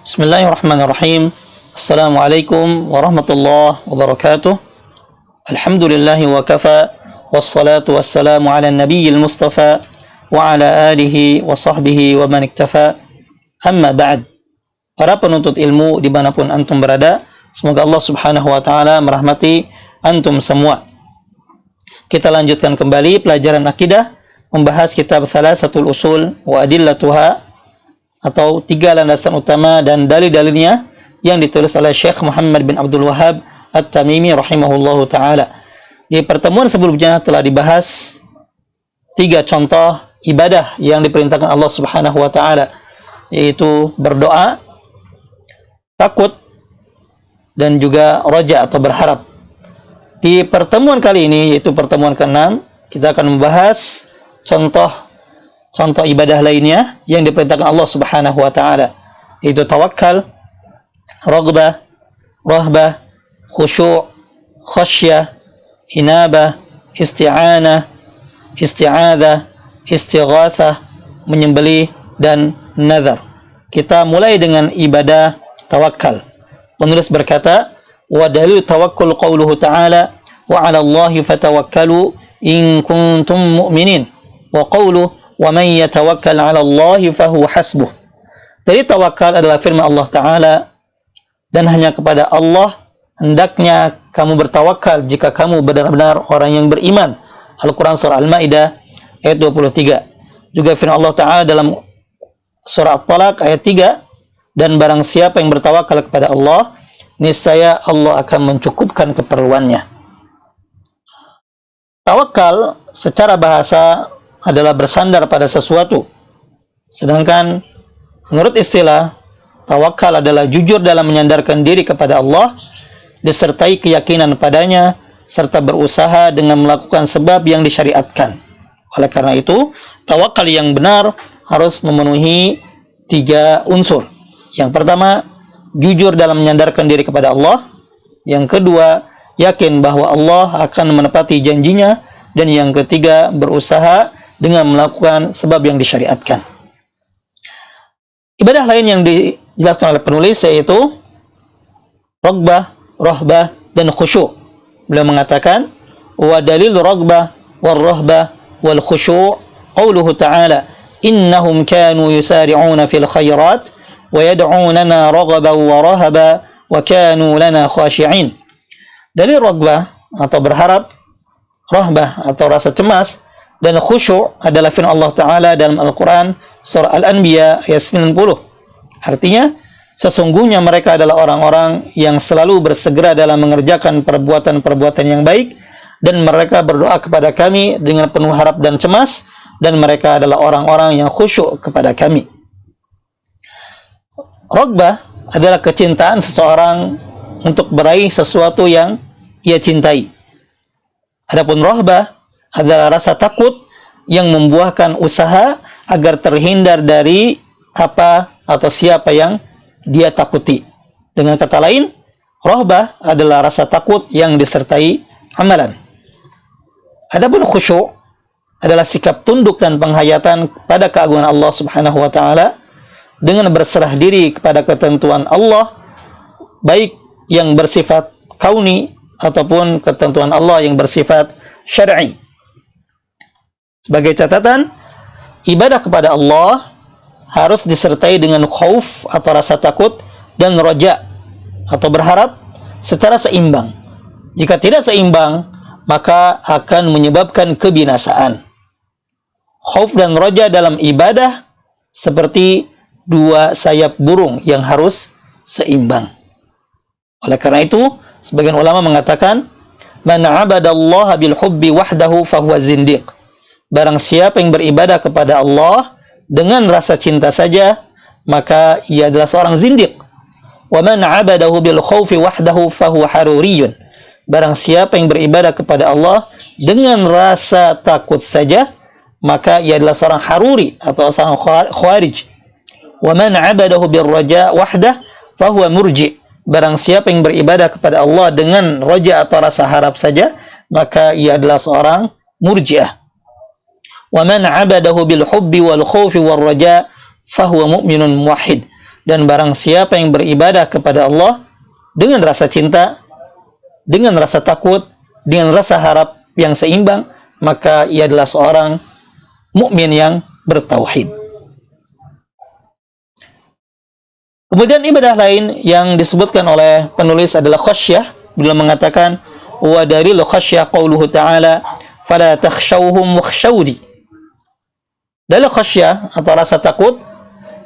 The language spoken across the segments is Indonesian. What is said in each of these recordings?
Bismillahirrahmanirrahim. Assalamualaikum warahmatullahi wabarakatuh. Alhamdulillahi wa kafa. Wassalatu wassalamu ala nabiyil mustafa wa ala alihi wa sahbihi wa man iktafa. Amma ba'd. Para penuntut ilmu dimanapun antum berada, semoga Allah subhanahu wa ta'ala merahmati antum semua. Kita lanjutkan kembali pelajaran akidah, membahas kitab Thalathatul Usul wa Adillatuha, atau 3 landasan utama dan dalil-dalilnya yang ditulis oleh Syekh Muhammad bin Abdul Wahhab At-Tamimi rahimahullahu ta'ala. Di pertemuan sebelumnya telah dibahas 3 contoh ibadah yang diperintahkan Allah subhanahu wa ta'ala, yaitu berdoa, takut, dan juga roja atau berharap. Di pertemuan kali ini, yaitu pertemuan ke-6, kita akan membahas contoh ibadah lainnya yang diperintahkan Allah subhanahu wa ta'ala, yaitu tawakal, raghbah, rahbah, khusyu', khasyah, inabah, isti'anah, isti'adah, istighatsah, menyembelih, dan nazar. Kita mulai dengan ibadah tawakal. Penulis berkata, wa dalil tawakkul qauluhu ta'ala wa 'ala Allahi fatawakkalu in kuntum mu'minin, wa qauluhu wa man yatawakkal 'ala Allahi fahuwa hasbuh. Jadi tawakal adalah firman Allah Ta'ala, dan hanya kepada Allah hendaknya kamu bertawakal jika kamu benar-benar orang yang beriman. Al-Quran surah Al-Ma'idah ayat 23. Juga firman Allah Ta'ala dalam surah At-Talaq ayat 3, dan barang siapa yang bertawakal kepada Allah, niscaya Allah akan mencukupkan keperluannya. Tawakal secara bahasa adalah bersandar pada sesuatu. Sedangkan menurut istilah, tawakal adalah jujur dalam menyandarkan diri kepada Allah, disertai keyakinan padanya, serta berusaha dengan melakukan sebab yang disyariatkan. Oleh karena itu, tawakal yang benar harus memenuhi 3 unsur. Yang pertama, jujur dalam menyandarkan diri kepada Allah. Yang kedua, yakin bahwa Allah akan menepati janjinya. Dan yang ketiga, berusaha dengan melakukan sebab yang disyariatkan. Ibadah lain yang dijelaskan oleh penulis yaitu raghbah, rahbah, dan khusyu'. Beliau mengatakan, wa dalil raghbah wal rahbah wal khusyu' qauluhu ta'ala innahum kanu yusari'una fil khairat wa yad'unana raghaban wa rahaba wa kanu lana khashi'in. Dalil raghbah atau berharap, rahbah atau rasa cemas, dan khusyu' adalah firman Allah Ta'ala dalam Al-Quran surah Al-Anbiya ayat 90. Artinya, sesungguhnya mereka adalah orang-orang yang selalu bersegera dalam mengerjakan perbuatan-perbuatan yang baik, dan mereka berdoa kepada kami dengan penuh harap dan cemas, dan mereka adalah orang-orang yang khusyuk kepada kami. Raghbah adalah kecintaan seseorang untuk meraih sesuatu yang ia cintai. Adapun rahbah adalah rasa takut yang membuahkan usaha agar terhindar dari apa atau siapa yang dia takuti. Dengan kata lain, rahbah adalah rasa takut yang disertai amalan. Adapun khusyuk adalah sikap tunduk dan penghayatan pada keagungan Allah Subhanahu wa ta'ala dengan berserah diri kepada ketentuan Allah, baik yang bersifat kauni ataupun ketentuan Allah yang bersifat syar'i. Sebagai catatan, ibadah kepada Allah harus disertai dengan khauf atau rasa takut dan roja atau berharap secara seimbang. Jika tidak seimbang, maka akan menyebabkan kebinasaan. Khauf dan roja dalam ibadah seperti 2 sayap burung yang harus seimbang. Oleh karena itu, sebagian ulama mengatakan, man 'abadallaha bil hubbi wahdahu fahuwa zindiq. Barang siapa yang beribadah kepada Allah dengan rasa cinta saja, maka ia adalah seorang zindiq. Wa man 'abadahu bil khaufi wahdahu fahuwa haruriyun. Barang siapa yang beribadah kepada Allah dengan rasa takut saja, maka ia adalah seorang haruri atau seorang khawarij. Wa man 'abadahu bir raja wahdah fahuwa murji. Barang siapa yang beribadah kepada Allah dengan raja atau rasa harap saja, maka ia adalah seorang murji'ah. Wa man 'abadahu bil hubbi wal khaufi war raja fahuwa mu'minun muwahhid. Dan barang siapa yang beribadah kepada Allah dengan rasa cinta, dengan rasa takut, dengan rasa harap yang seimbang, maka ia adalah seorang mukmin yang bertauhid. Kemudian ibadah lain yang disebutkan oleh penulis adalah khasyah. Beliau mengatakan, wa dalilu khasyah qauluhu ta'ala, fala takhshawhum wakhshawni. Dalil khasyah atau rasa takut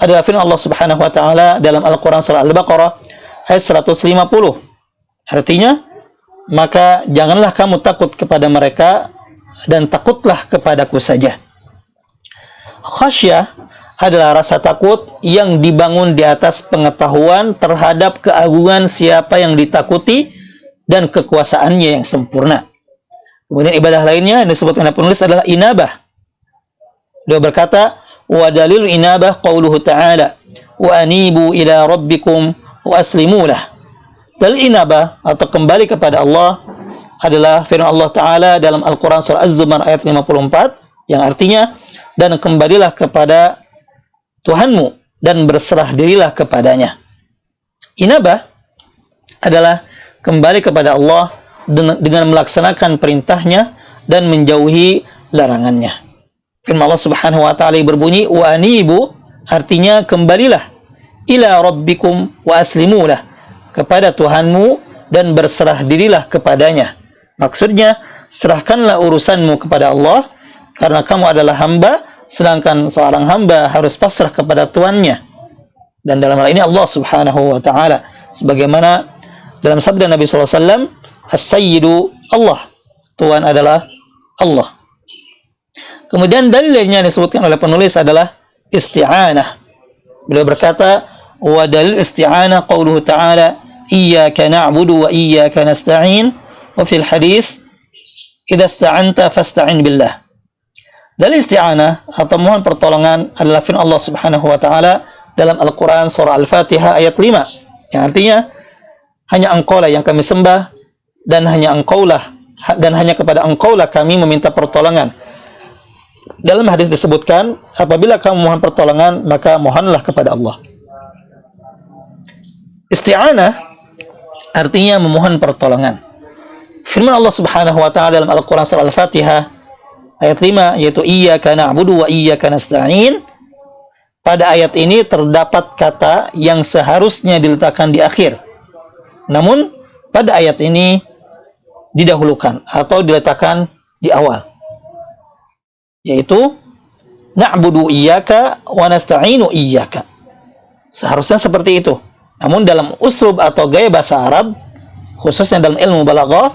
adalah firman Allah Subhanahu wa taala dalam Al-Qur'an surah Al-Baqarah ayat 150. Artinya, maka janganlah kamu takut kepada mereka dan takutlah kepadaku saja. Khasyah adalah rasa takut yang dibangun di atas pengetahuan terhadap keagungan siapa yang ditakuti dan kekuasaannya yang sempurna. Kemudian ibadah lainnya yang disebutkan oleh penulis adalah inabah. Dia berkata, wa dalil inabah qauluhu ta'ala, wa anibu ila rabbikum wa aslimu lah. Dalil inabah atau kembali kepada Allah adalah firman Allah Ta'ala dalam Al-Quran surah Az-Zumar ayat 54 yang artinya, dan kembalilah kepada Tuhanmu dan berserah dirilah kepadanya. Inabah adalah kembali kepada Allah dengan melaksanakan perintahnya dan menjauhi larangannya. Firman Allah Subhanahu wa taala berbunyi, wa anibu, artinya kembalilah, ila rabbikum wa aslimulah, kepada Tuhanmu dan berserah dirilah kepadanya. Maksudnya, serahkanlah urusanmu kepada Allah karena kamu adalah hamba, sedangkan seorang hamba harus pasrah kepada tuannya. Dan dalam hal ini Allah Subhanahu wa taala, sebagaimana dalam sabda Nabi sallallahu alaihi wasallam, as-sayyidu Allah, Tuhan adalah Allah. Kemudian dalilnya disebutkan oleh penulis adalah isti'anah. Beliau berkata, wa dalil isti'anah qauluhu ta'ala, iyyaka na'budu wa iyyaka nasta'in, wa fil hadis, idza ista'anta fasta'in billah. Dalil isti'anah atau mohon pertolongan adalah firman Allah Subhanahu wa taala dalam Al-Qur'an surah Al-Fatihah ayat 5, yang artinya, hanya Engkaulah yang kami sembah dan hanya kepada Engkaulah kami meminta pertolongan. Dalam hadis disebutkan, apabila kamu mohon pertolongan, maka mohonlah kepada Allah. Isti'anah artinya memohon pertolongan. Firman Allah Subhanahu wa taala dalam Al-Qur'an surah Al-Fatihah ayat 5, yaitu iyyaka na'budu wa iyyaka nasta'in. Pada ayat ini terdapat kata yang seharusnya diletakkan di akhir, namun pada ayat ini didahulukan atau diletakkan di awal, yaitu na'budu iyyaka wa nasta'inu iyyaka. Seharusnya seperti itu. Namun dalam uslub atau gaya bahasa Arab, khususnya dalam ilmu balaghah,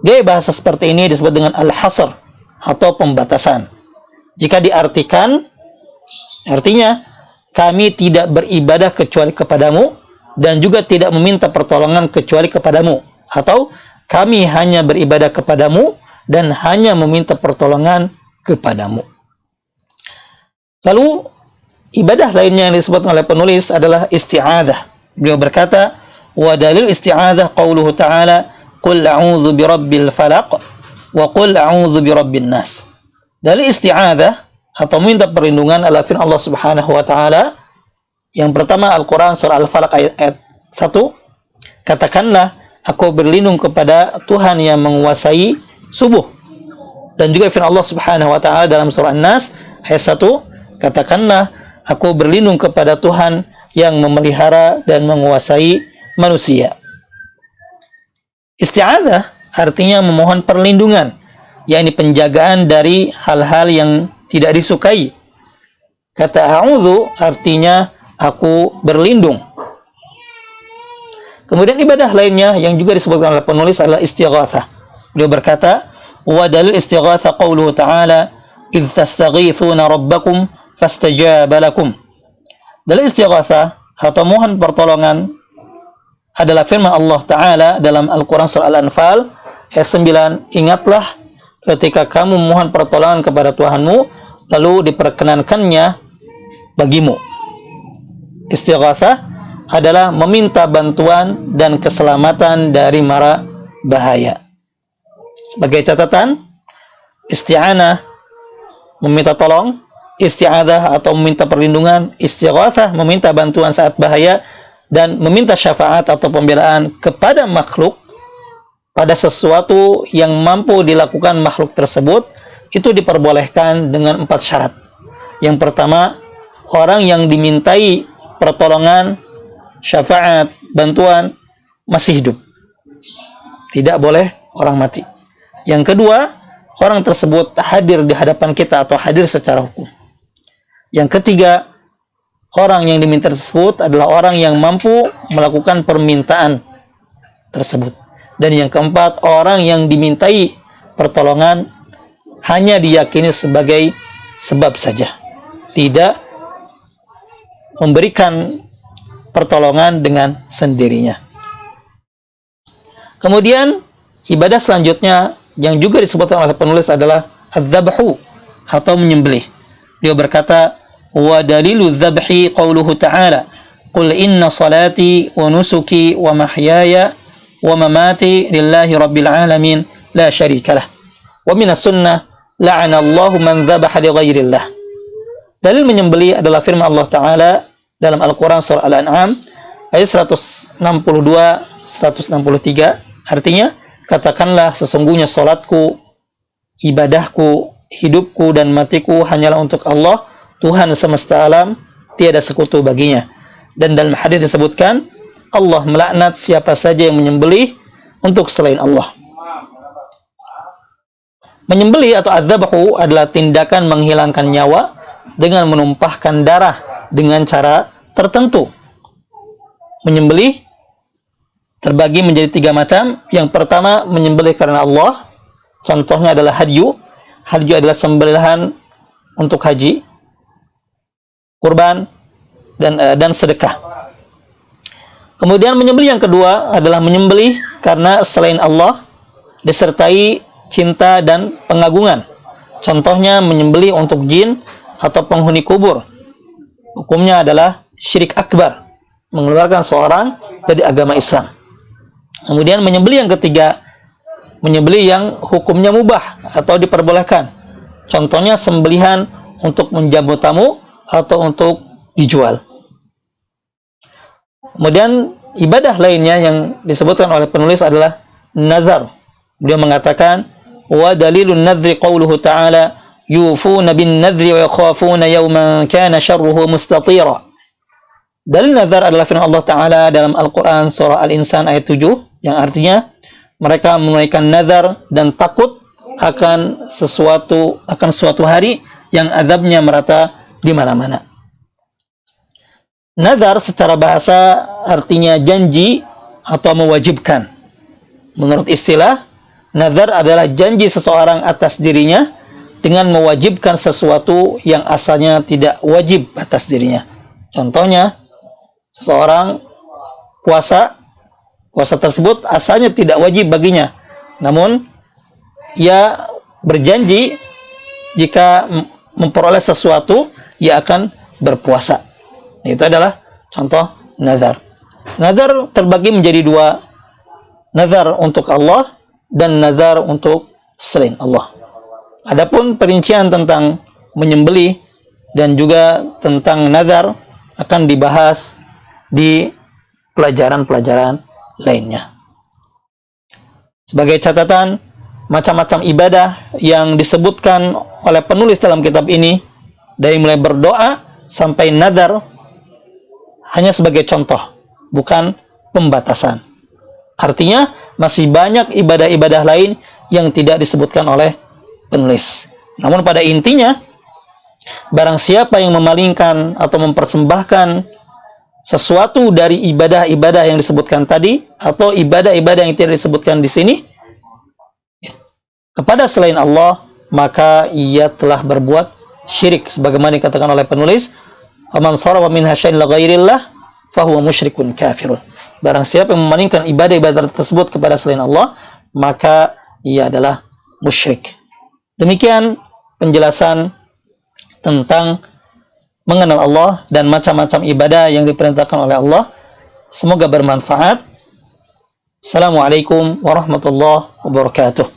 gaya bahasa seperti ini disebut dengan al-hasr atau pembatasan. Jika diartikan, artinya kami tidak beribadah kecuali kepadamu dan juga tidak meminta pertolongan kecuali kepadamu, atau kami hanya beribadah kepadamu dan hanya meminta pertolongan kepadamu. Lalu ibadah lainnya yang disebut oleh penulis adalah isti'adzah. Beliau berkata, wa dalil isti'adzah qauluhu ta'ala, qul a'udzu birabbil falaq wa qul a'udzu birabbin nas. Dalil isti'adzah atau minta perlindungan adalah firman Allah Subhanahu wa taala. Yang pertama, Al-Qur'an surah Al-Falaq ayat 1, katakanlah aku berlindung kepada Tuhan yang menguasai subuh. Dan juga firman Allah Subhanahu wa taala dalam surah An-Nas ayat 1, katakanlah aku berlindung kepada Tuhan yang memelihara dan menguasai manusia. Isti'adzah artinya memohon perlindungan, yakni penjagaan dari hal-hal yang tidak disukai. Kata a'udzu artinya aku berlindung. Kemudian ibadah lainnya yang juga disebutkan oleh penulis adalah istighatsah. Beliau berkata, wa dalil istighatsah qauluhu ta'ala, idz tastaghitsuna rabbakum fastajaba lakum. Dalil istighatsah atau mohon pertolongan adalah firman Allah Ta'ala dalam Al-Quran surah Al-Anfal ayat 9, ingatlah ketika kamu mohon pertolongan kepada Tuhanmu lalu diperkenankannya bagimu. Istighatsah adalah meminta bantuan dan keselamatan dari mara bahaya. Sebagai catatan, isti'anah meminta tolong isti'adzah atau meminta perlindungan, istighatsah meminta bantuan saat bahaya, dan meminta syafaat atau pembelaan kepada makhluk pada sesuatu yang mampu dilakukan makhluk tersebut, itu diperbolehkan dengan 4 syarat. Yang pertama, orang yang dimintai pertolongan, syafaat, bantuan masih hidup. Tidak boleh orang mati. Yang kedua, orang tersebut hadir di hadapan kita atau hadir secara hukum. Yang ketiga, orang yang diminta tersebut adalah orang yang mampu melakukan permintaan tersebut. Dan yang keempat, orang yang dimintai pertolongan hanya diyakini sebagai sebab saja, tidak memberikan pertolongan dengan sendirinya. Kemudian ibadah selanjutnya yang juga disebutkan oleh penulis adalah adz-dzabhu atau menyembelih. Dia berkata, wa dalilu dzabhi qauluhu ta'ala, qul inna salati wa nusuki wa mahyaya wa mamati lillahi rabbil alamin la syarika lah, wa minas sunnah la'ana Allahu man dzabaha li ghairillah. Dalil menyembelih adalah firman Allah Ta'ala dalam Al-Quran surah Al-An'am ayat 162 163. Artinya, katakanlah sesungguhnya salatku, ibadahku, hidupku dan matiku hanyalah untuk Allah, Tuhan semesta alam, tiada sekutu baginya. Dan dalam hadis disebutkan, Allah melaknat siapa saja yang menyembelih untuk selain Allah. Menyembelih atau adz-dzabhu adalah tindakan menghilangkan nyawa dengan menumpahkan darah dengan cara tertentu. Menyembelih terbagi menjadi 3 macam. Yang pertama, menyembelih karena Allah. Contohnya adalah hadyu. Hadyu adalah sembelihan untuk haji, kurban, dan sedekah. Kemudian menyembelih yang kedua adalah menyembelih karena selain Allah disertai cinta dan pengagungan. Contohnya menyembelih untuk jin atau penghuni kubur. Hukumnya adalah syirik akbar, mengeluarkan seorang dari agama Islam. Kemudian menyembelih yang ketiga, menyembelih yang hukumnya mubah atau diperbolehkan. Contohnya sembelihan untuk menjamu tamu atau untuk dijual. Kemudian ibadah lainnya yang disebutkan oleh penulis adalah nazar. Dia mengatakan, wa dalilun nadri qauluhu ta'ala yufuna bin nadri wa yakhafuna yawman kana syarruhu mustatira. Dalil nazar adalah firman Allah Ta'ala dalam Al-Quran surah Al-Insan ayat 7, yang artinya mereka menunaikan nazar dan takut akan suatu hari yang azabnya merata di mana-mana. Nazar secara bahasa artinya janji atau mewajibkan. Menurut istilah, nazar adalah janji seseorang atas dirinya dengan mewajibkan sesuatu yang asalnya tidak wajib atas dirinya. Contohnya, seseorang puasa tersebut asalnya tidak wajib baginya, namun ia berjanji jika memperoleh sesuatu ia akan berpuasa. Itu adalah contoh nazar. Nazar terbagi menjadi 2, nazar untuk Allah dan nazar untuk selain Allah. Adapun perincian tentang menyembelih dan juga tentang nazar akan dibahas di pelajaran-pelajaran lainnya. Sebagai catatan, macam-macam ibadah yang disebutkan oleh penulis dalam kitab ini, dari mulai berdoa sampai nazar, hanya sebagai contoh, bukan pembatasan. Artinya, masih banyak ibadah-ibadah lain yang tidak disebutkan oleh penulis. Namun pada intinya, barang siapa yang memalingkan atau mempersembahkan sesuatu dari ibadah-ibadah yang disebutkan tadi atau ibadah-ibadah yang tidak disebutkan di sini kepada selain Allah, maka ia telah berbuat syirik, sebagaimana dikatakan oleh penulis, "Faman sharafa min hasya'in la ghairillah fa huwa musyrikun kafirun." Barang siapa yang memalingkan ibadah-ibadah tersebut kepada selain Allah, maka ia adalah musyrik. Demikian penjelasan tentang mengenal Allah dan macam-macam ibadah yang diperintahkan oleh Allah. Semoga bermanfaat. Assalamualaikum warahmatullahi wabarakatuh.